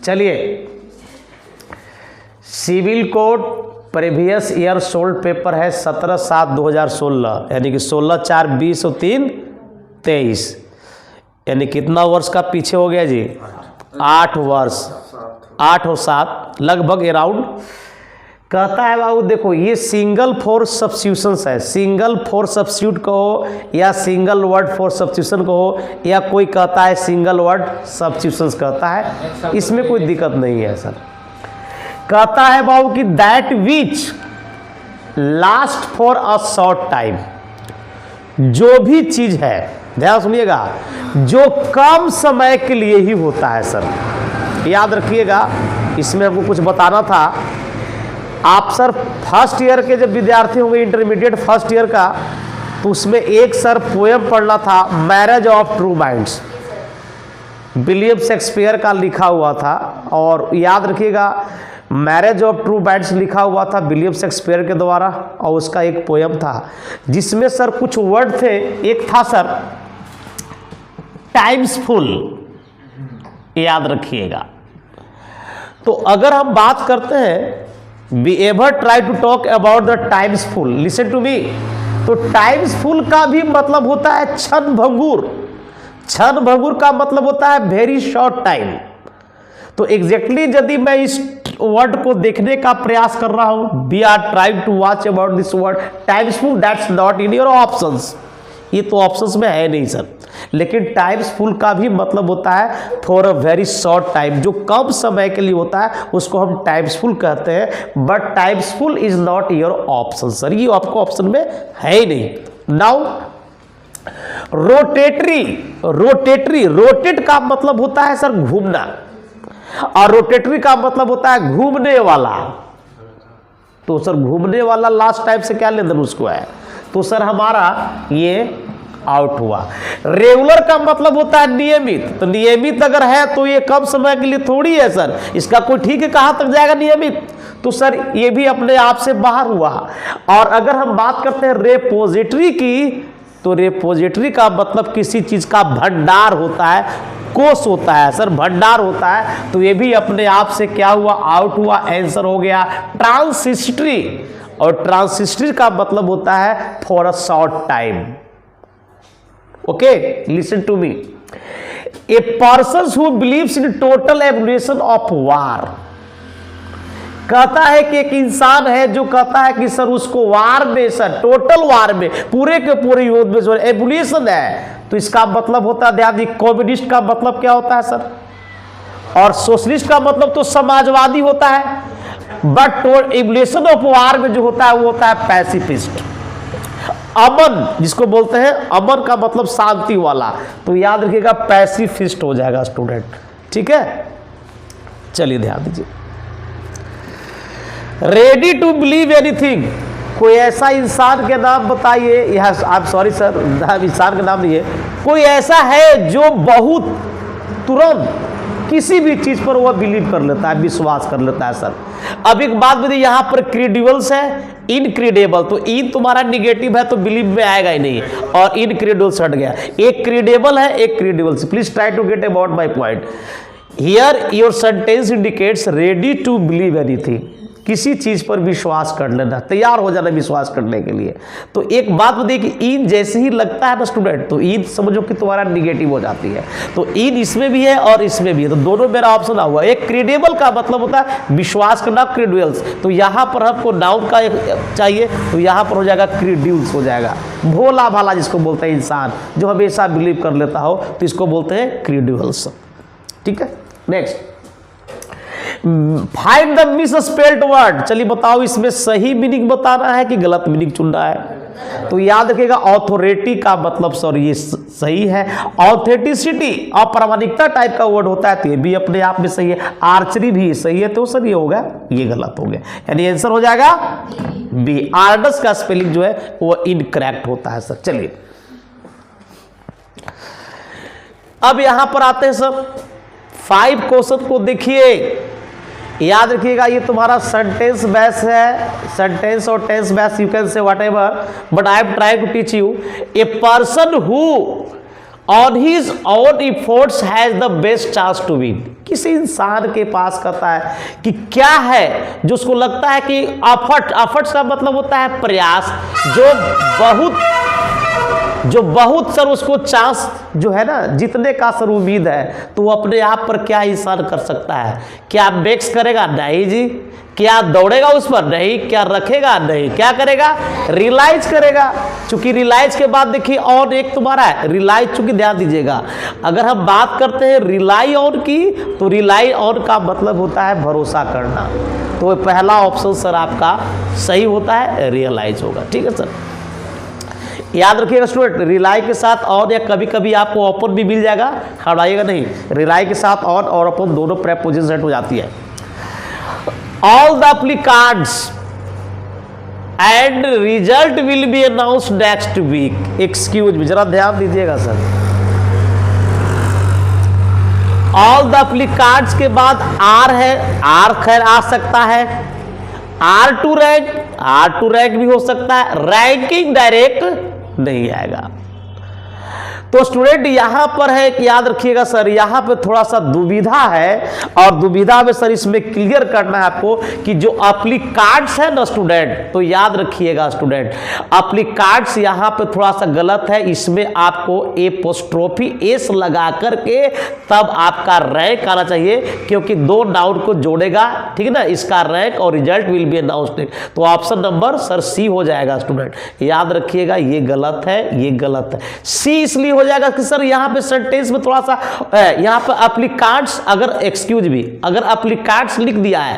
चलिए, civil code previous year solved paper है 17/7/2016, यानी कि 16/4/20 और 3/23, यानी कितना वर्ष का पीछे हो गया जी? 8 वर्ष, 8 और 7 लगभग अराउंड। कहता है बाबू देखो, ये सिंगल फॉर सब्स्टिट्यूशंस है, सिंगल फॉर सब्स्टिट्यूट कहो या सिंगल वर्ड फॉर सब्स्टिट्यूशन कहो, या कोई कहता है सिंगल वर्ड सब्स्टिट्यूशंस कहता है, इसमें कोई दिक्कत नहीं है सर। कहता है बाबू कि that which last for a short time, जो भी चीज है, ध्यान सुनिएगा, जो कम समय के लिए ही होता है सर, याद रखिएगा। इसमें हमको कुछ बताना था। आप सर फर्स्ट ईयर के जब विद्यार्थी होंगे, इंटरमीडिएट फर्स्ट ईयर का, तो उसमें एक सर पोएम पढ़ना था, marriage of true minds, William Shakespeare का लिखा हुआ था। और याद रखिएगा, मैरिज ऑफ ट्रू माइंड्स लिखा हुआ था विलियम शेक्सपियर के द्वारा, और उसका एक पोएम था जिसमें सर कुछ वर्ड थे। एक था सर टाइम्स फुल, याद रखिएगा। तो अगर हम बात करते हैं, we ever try to talk about the times full, listen to me, तो टाइम्स फुल का भी मतलब होता है क्षण भंगुर। क्षण भंगुर का मतलब होता है वेरी शॉर्ट टाइम। तो एग्जैक्टली यदि मैं इस वर्ड को देखने का प्रयास कर रहा हूं, we are trying to watch about this word times full, that's not in your options, ये तो ऑप्शंस में है नहीं सर। लेकिन टाइम्स फुल का भी मतलब होता है for a very short time, जो कम समय के लिए होता है उसको हम टाइम्स फुल कहते हैं। But times full is not your option sir, ये आपको ऑप्शन में है ही नहीं। नाउ रोटेटरी, रोटेटरी, रोटेट का मतलब होता है सर घूमना, और रोटेटरी का मतलब होता है घूमने वाला। तो सर घूमने वाला लास्ट टाइम से क्या लेन देन उसको है, तो सर हमारा ये आउट हुआ। रेगुलर का मतलब होता है नियमित, तो नियमित अगर है तो ये कम समय के लिए थोड़ी है सर, इसका कोई ठीक है कहाँ तक जाएगा नियमित, तो सर ये भी अपने आप से बाहर हुआ। और अगर हम बात करते हैं रेपोजिटरी की, तो रेपोजिटरी का मतलब किसी चीज का भंडार होता है, कोष होता है सर, भंडार होता है, तो ये भी अपने आप से क्या हुआ, आउट हुआ। आंसर हो गया ट्रांसिस्टरी, और ट्रांसिस्टरी का मतलब होता है for a short time. Okay, listen to me, a person who believes in total abolition of war, कहता है कि एक इंसान है जो कहता है कि सर उसको वार में, सर टोटल वार में, पूरे के पूरे युद्ध में जो एबोलिशन है, तो इसका मतलब होता है, ध्यान दीजिए, कम्युनिस्ट का मतलब क्या होता है सर, और सोशलिस्ट का मतलब तो समाजवादी होता है। बट एबोलिशन ऑफ वार में जो होता है वो होता है पैसिफिस्ट। अमन जिसको बोलते हैं, अमन का मतलब शांति वाला, तो याद रखिएगा पैसिफिस्ट हो जाएगा स्टूडेंट, ठीक है। चलिए ध्यान दीजिए, रेडी टू बिलीव एनीथिंग, कोई ऐसा इंसान के नाम बताइए, आई एम सॉरी सर, इंसान का नाम नहीं है, कोई ऐसा है जो बहुत तुरंत किसी भी चीज पर वह बिलीव कर लेता है, विश्वास कर लेता है सर। अब एक बात बताइए, यहां पर क्रेडिबल्स है, इनक्रेडिबल, तो इन तुम्हारा निगेटिव है तो बिलीव में आएगा ही नहीं, और इनक्रेडिबल्स हट गया। एक क्रेडिबल है, एक credible. Please try to get about my point here. Your sentence indicates ready to believe anything, किसी चीज पर विश्वास कर लेना, तैयार हो जाना विश्वास करने के लिए। तो एक बात बताइए कि इन जैसे ही लगता है ना स्टूडेंट, तो इन समझो कि तुम्हारा निगेटिव हो जाती है, तो इन इसमें भी है और इसमें भी है, तो दोनों मेरा ऑप्शन आ हुआ। एक क्रेडिबल का मतलब होता है विश्वास करना, क्रेडिबल्स, तो यहाँ पर हमको नाउन का चाहिए, तो यहाँ पर हो जाएगा क्रेडिबल्स हो जाएगा। भोला भाला जिसको बोलते हैं इंसान जो हमेशा बिलीव कर लेता हो, तो इसको बोलते हैं क्रेडिबल्स, ठीक है। Next, find the misspelled word, चलिए बताओ इसमें सही मीनिंग बताना है कि गलत मीनिंग चुनना है। तो याद रखिएगा ऑथोरिटी का मतलब सर ये सही है, ऑथेंटिसिटी अप्रामाणिकता टाइप का वर्ड होता है, तो ये भी अपने आप में सही है, आर्चरी भी सही है, तो सर ये होगा, ये गलत हो गया, यानी आंसर हो जाएगा बी। आर्डस का स्पेलिंग जो है वो इनकरेक्ट होता है सर। चलिए अब यहां पर आते हैं सर 5 क्वेश्चन को देखिए, याद रखिएगा ये तुम्हारा सेंटेंस बेस है, सेंटेंस और tense base, you can say whatever, but I am trying to teach you. A person who on his own efforts has the best chance to win, किसी इंसान के पास करता है कि क्या है जो उसको लगता है कि एफर्ट्स का मतलब होता है प्रयास, जो बहुत सर उसको चांस जो है ना जीतने का सर उम्मीद है, तो वो अपने आप पर क्या इंसान कर सकता है? क्या बेक्स करेगा? नहीं जी। क्या दौड़ेगा उस पर? नहीं। क्या रखेगा? नहीं। क्या करेगा? रियलाइज करेगा। चूंकि रियलाइज के बाद देखिए और एक तुम्हारा है रियलाइज, चूंकि ध्यान दीजिएगा अगर हम बात करते हैं रिलाई ऑन की, तो रिलाई ऑन का मतलब होता है भरोसा करना। तो पहला ऑप्शन सर आपका सही होता है, रियलाइज होगा। ठीक है सर, याद रखिएगा स्टूडेंट, रिलाई के साथ ऑन या कभी कभी आपको ओपन भी मिल जाएगा, हटाइएगा नहीं। रिलाई के साथ ऑन और ओपन दोनों प्रेपोजिशन सेट हो जाती है। All the applicants and result will be announce next week. Excuse me, जरा ध्यान दीजिएगा सर। ऑल द एप्लीकार्ड्स के बाद आर है, आर खैर आ सकता है, आर टू रैंक भी हो सकता है, रैंकिंग डायरेक्ट नहीं आएगा। तो स्टूडेंट यहां पर है कि याद रखिएगा सर, यहां पे थोड़ा सा दुविधा है, और दुविधा में सर इसमें क्लियर करना है आपको कि जो एप्लीकार्ड्स है ना स्टूडेंट, तो याद रखिएगा स्टूडेंट, एप्लीकार्ड्स यहां पे थोड़ा सा गलत है। इसमें आपको एपोस्ट्रोफी एस लगा करके तब आपका रैंक आना चाहिए, क्योंकि दो नाउन को जोड़ेगा, ठीक है ना। इसका रैंक और रिजल्ट विल बी अनाउंस्ड, तो ऑप्शन नंबर सर सी हो जाएगा स्टूडेंट। याद रखिएगा ये गलत है, ये गलत है। सी इसलिए हो जाएगा कि सर यहां पे सेंटेंस में थोड़ा सा यहां पे एप्लीकार्ड्स, अगर एक्सक्यूज भी अगर एप्लीकार्ड्स लिख दिया है,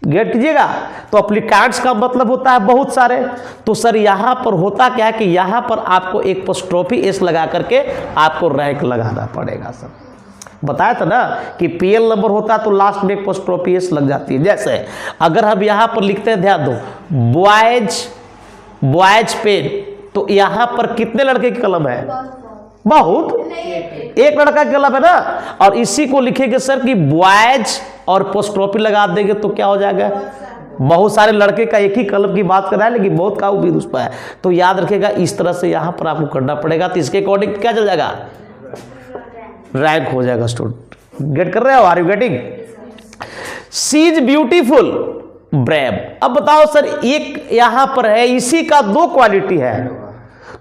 गेट कीजिएगा, तो एप्लीकार्ड्स का मतलब होता है बहुत सारे। तो सर यहां पर होता क्या है कि यहां पर आपको एक एपोस्ट्रोफी एस लगा करके आपको रैंक लगाना पड़ेगा। सर बताया था ना कि पीएल नंबर होता है तो लास्ट में एपोस्ट्रोफी एस लग जाती है। जैसे अगर हम यहां पर लिखते हैं, ध्यान दो, बॉयज पेन, तो यहां पर कितने लड़के की कलम है? बहुत, एक लड़का की कलम है ना। और इसी को लिखेंगे सर कि बॉयज और एपोस्ट्रोफी लगा देंगे तो क्या हो जाएगा? बहुत सारे लड़के का एक ही कलम की बात कर रहा है, लेकिन बहुत का उम्मीद उस पर है। तो याद रखिएगा इस तरह से यहां पर आपको करना पड़ेगा, तो इसके अकॉर्डिंग क्या चल जाएगा? रैंक हो जाएगा। स्टूडेंट गेट कर रहे हो? Are you getting? She is beautiful, brave. अब बताओ सर, एक यहां पर है, इसी का दो क्वालिटी है,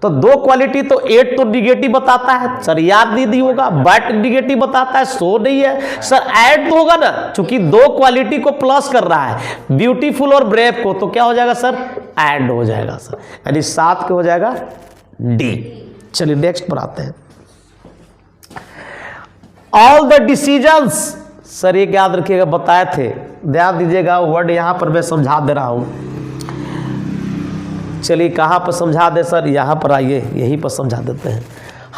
तो दो क्वालिटी, तो एट तो निगेटिव बताता है सर, याद नहीं होगा। बट निगेटिव बताता है, सो नहीं है सर, ऐड तो होगा ना, क्योंकि दो क्वालिटी को प्लस कर रहा है, ब्यूटीफुल और ब्रेव को, तो क्या हो जाएगा सर? ऐड हो जाएगा सर, यानी 7 के हो जाएगा डी। चलिए नेक्स्ट पर आते हैं। ऑल द डिसीजंस, सर ये याद रखिएगा बताए थे, ध्यान दीजिएगा, वर्ड यहां पर मैं समझा दे रहा हूं। चलिए कहाँ पर समझा दे सर? यहाँ पर आइए, यहीं पर समझा देते हैं।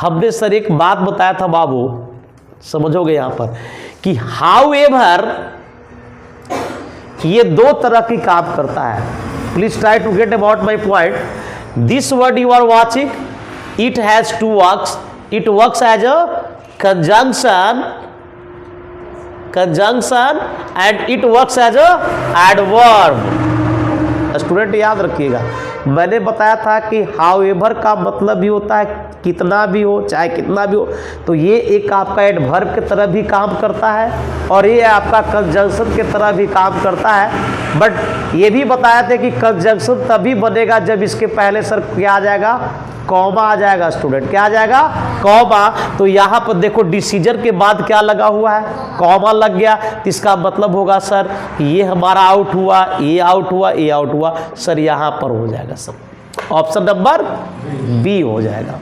हमने सर एक बात बताया था बाबू, समझोगे यहाँ पर कि हाउएवर ये दो तरह की काम करता है। Please try to get about my point. This word you are watching, it has to works, it works as a conjunction and it works as an adverb. Student याद रखिएगा, मैंने बताया था कि हाउएवर का मतलब भी होता है कितना भी हो, चाहे कितना भी हो, तो ये एक आपका एडवर्ब की तरह भी काम करता है, और ये आपका कंजंक्शन की तरह भी काम करता है। बट ये भी बताया था कि कंजंक्शन तभी बनेगा जब इसके पहले सर क्या आ जाएगा? कॉमा आ जाएगा। स्टूडेंट क्या आ जाएगा? कॉमा। तो यहाँ पर देखो डिसीजन के बाद क्या लगा हुआ है? कॉमा लग गया, तो इसका मतलब होगा सर ये हमारा आउट हुआ, ये आउट हुआ, ये आउट हुआ, सर यहाँ पर हो जाएगा सर, ऑप्शन नंबर बी हो जाएगा।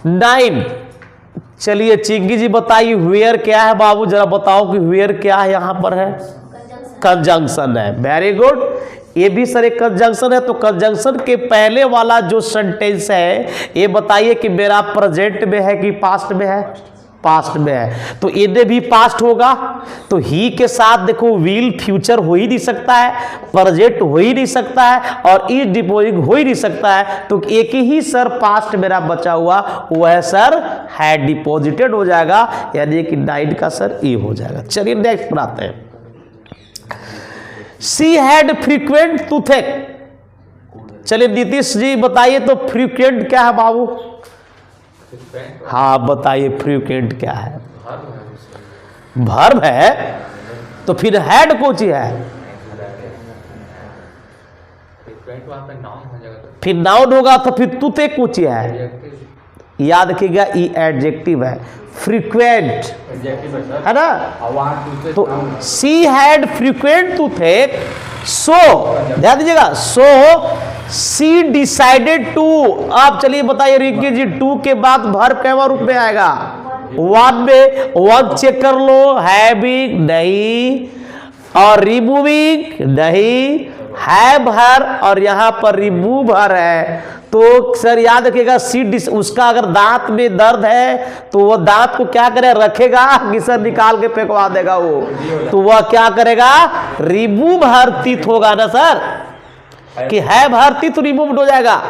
9, चलिए चिंगी जी बताइए वेयर क्या है बाबू, जरा बताओ कि वेयर क्या है? यहाँ पर है कंजंक्शन है। वेरी गुड, ये भी सर एक कंजंक्शन है। तो कंजंक्शन के पहले वाला जो सेंटेंस है, ये बताइए कि मेरा प्रेजेंट में है कि पास्ट में है? पास्ट में है, तो इन्हें भी पास्ट होगा। तो ही के साथ देखो विल फ्यूचर हो ही नहीं सकता है, प्रेजेंट हो ही नहीं सकता है, और इज डिपोजिंग हो ही नहीं सकता है। तो एक ही सर पास्ट मेरा बचा हुआ, वो है सर हैड डिपॉजिटेड हो जाएगा, यानी कि 9 का सर ए हो जाएगा। चलिए नेक्स्ट पर आते हैं। She had frequent toothache. चलिए नीतीश जी बताइए तो फ्रीक्वेंट क्या है बाबू? हाँ बताइए फ्रीक्वेंट क्या है? वर्ब है तो फिर हैड कौन चीज है? फिर नाउन होगा तो फिर तू ते कौन चीज है? याद रखिएगा ई एडजेक्टिव है। फ्रीक्वेंट है ना, तो सी हैड फ्रीक्वेंट टूथेक, सो ध्यान दीजिएगा, सो सी डिसाइडेड टू। आप चलिए बताइए रिंकी जी, टू के बाद वर्ब कैवा रूप में आएगा? वन में। वन चेक कर लो, हैविंग नहीं, और रिमूविंग नहीं, हैव हर, और यहां पर रिमूव हर है। तो सर याद रखिएगा, उसका अगर दांत में दर्द है तो वो दांत को क्या करे, रखेगा कि सर निकाल के फेंकवा देगा वो? तो वह क्या करेगा, रिमूव हर टीथ होगा ना सर, कि हैव हर टीथ रिमूव्ड हो जाएगा।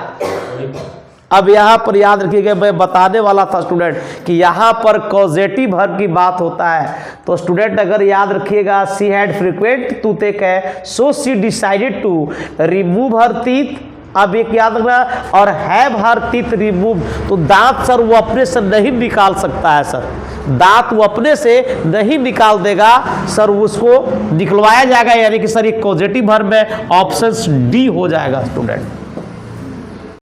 अब यहां पर याद रखिएगा, मैं बताने वाला था स्टूडेंट कि यहां पर कॉजेटिव वर्ब की बात होता है। तो स्टूडेंट अगर याद रखिएगा, सी हैड फ्रीक्वेंट टूथेक है, so she decided to remove her teeth. अब एक याद रखना, और हैव हर टीथ रिमूव, तो दांत सर वो अपने से नहीं निकाल सकता है सर, दांत वो अपने से नहीं निकाल देगा सर, उसको निकलवाया जाएगा, यानी कि सर एक पॉजिटिव वर्ब में ऑप्शन डी हो जाएगा स्टूडेंट।